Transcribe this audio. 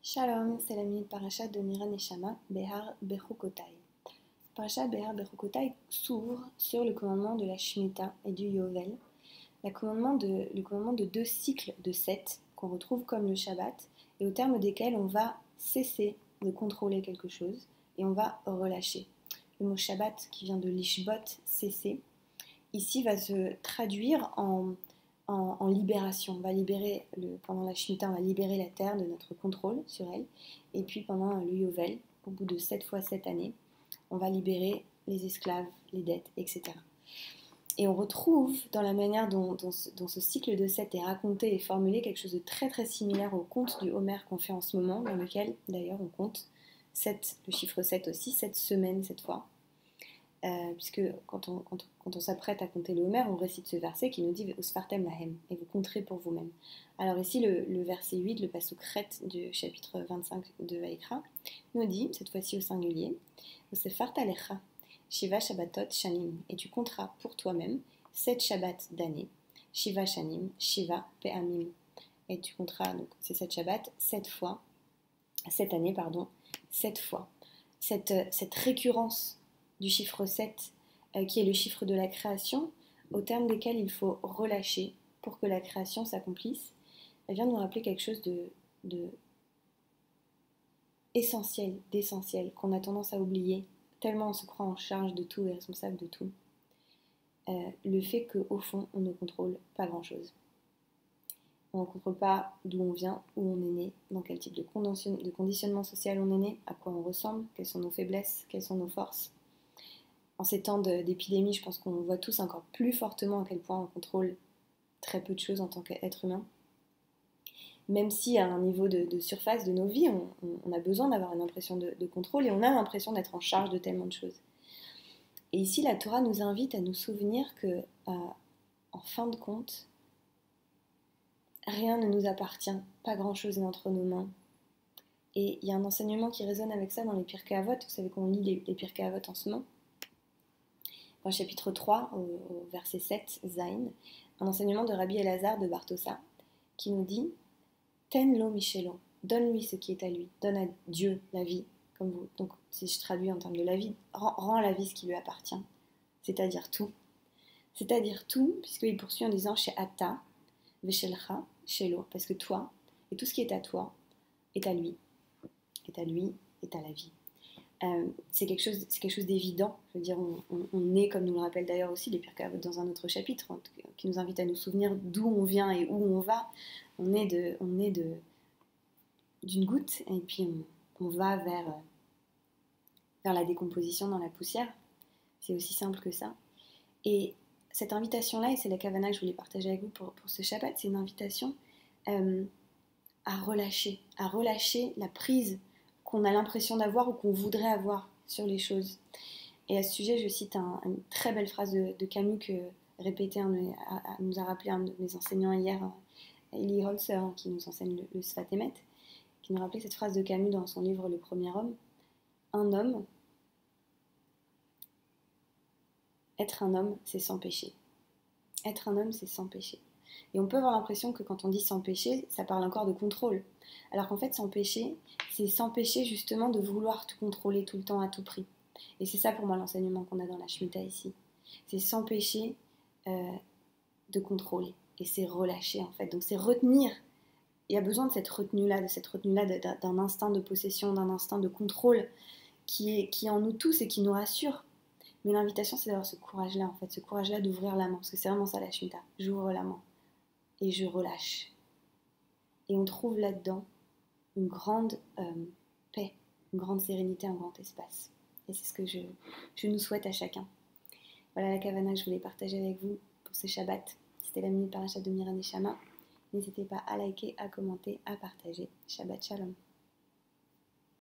Shalom, c'est la minute parasha de Nira Neshama, Behar Bechukotai. Parasha Behar Bechukotai s'ouvre sur le commandement de la Shemitah et du Yovel, le commandement de deux cycles de 7 qu'on retrouve comme le Shabbat et au terme desquels on va cesser de contrôler quelque chose et on va relâcher. Le mot Shabbat qui vient de lishbot, cesser, ici va se traduire en libération. On va libérer, pendant la Shemitah, on va libérer la terre de notre contrôle sur elle. Et puis pendant le Yovel, au bout de 7 fois 7 années, on va libérer les esclaves, les dettes, etc. Et on retrouve dans la manière dont ce cycle de 7 est raconté et formulé quelque chose de très très similaire au conte du Homer qu'on fait en ce moment, dans lequel d'ailleurs on compte 7, le chiffre 7 aussi, 7 semaines cette fois. Puisque quand on s'apprête à compter le Homer, on récite ce verset qui nous dit « Usfartem lahem » et vous compterez pour vous-même. Alors ici, le verset 8, le pasuk Chet du chapitre 25 de Vaïkra, nous dit, cette fois-ci au singulier « Usfart alecha shiva shabbatot shanim » et tu compteras pour toi-même 7 shabbats d'année, shiva shanim, shiva pe'amim. Et tu compteras, donc c'est 7 shabbats, 7 fois, 7 années, pardon, 7 fois. Cette récurrence du chiffre 7, qui est le chiffre de la création, au terme desquels il faut relâcher pour que la création s'accomplisse, elle vient nous rappeler quelque chose de essentiel, d'essentiel, qu'on a tendance à oublier, tellement on se croit en charge de tout et responsable de tout. Le fait qu'au fond, on ne contrôle pas grand-chose. On ne contrôle pas d'où on vient, où on est né, dans quel type de conditionnement social on est né, à quoi on ressemble, quelles sont nos faiblesses, quelles sont nos forces. En ces temps d'épidémie, je pense qu'on voit tous encore plus fortement à quel point on contrôle très peu de choses en tant qu'être humain. Même si à un niveau de surface de nos vies, on a besoin d'avoir une impression de contrôle et on a l'impression d'être en charge de tellement de choses. Et ici, la Torah nous invite à nous souvenir que, en fin de compte, rien ne nous appartient, pas grand-chose n'est entre nos mains. Et il y a un enseignement qui résonne avec ça dans les Pirkei Avot. Vous savez qu'on lit les Pirkei Avot en ce moment. Dans le chapitre 3, au verset 7, Zain, un enseignement de Rabbi Elazar de Bartosa, qui nous dit « Ten lo michelo » donne-lui ce qui est à lui, donne à Dieu la vie, comme vous. Donc, si je traduis en termes de la vie, rends à la vie ce qui lui appartient, c'est-à-dire tout. C'est-à-dire tout, puisqu'il poursuit en disant « She'ata, veshelcha, shelo » parce que toi, et tout ce qui est à toi, est à lui, est à lui, est à la vie. C'est quelque chose d'évident. Je veux dire, on est, comme nous le rappelle d'ailleurs aussi les Pirkei Avot dans un autre chapitre, qui nous invite à nous souvenir d'où on vient et où on va. On est d'une goutte et puis on va vers la décomposition dans la poussière. C'est aussi simple que ça. Et cette invitation-là, et c'est la kavana que je voulais partager avec vous pour ce Shabbat, c'est une invitation à relâcher la prise qu'on a l'impression d'avoir ou qu'on voudrait avoir sur les choses. Et à ce sujet, je cite une très belle phrase de Camus que nous a rappelé un de mes enseignants hier, Eli Holzer, qui nous enseigne le Sfat Emet, qui nous rappelait cette phrase de Camus dans son livre Le Premier Homme. Être un homme, c'est sans péché. Être un homme, c'est sans péché. Et on peut avoir l'impression que quand on dit sans péché, ça parle encore de contrôle. Alors qu'en fait, sans péché, c'est sans péché justement de vouloir tout contrôler tout le temps à tout prix. Et c'est ça pour moi l'enseignement qu'on a dans la Shemitah ici. C'est sans péché de contrôler. Et c'est relâcher en fait. Donc c'est retenir. Il y a besoin de cette retenue-là, d'un instinct de possession, d'un instinct de contrôle qui est en nous tous et qui nous rassure. Mais l'invitation, c'est d'avoir ce courage-là, en fait, ce courage-là d'ouvrir la main. Parce que c'est vraiment ça la Shemitah. J'ouvre la main. Et je relâche. Et on trouve là-dedans une grande paix, une grande sérénité, un grand espace. Et c'est ce que je nous souhaite à chacun. Voilà la kavana que je voulais partager avec vous pour ce Shabbat. C'était la minute parasha de Nira Neshama. N'hésitez pas à liker, à commenter, à partager. Shabbat Shalom.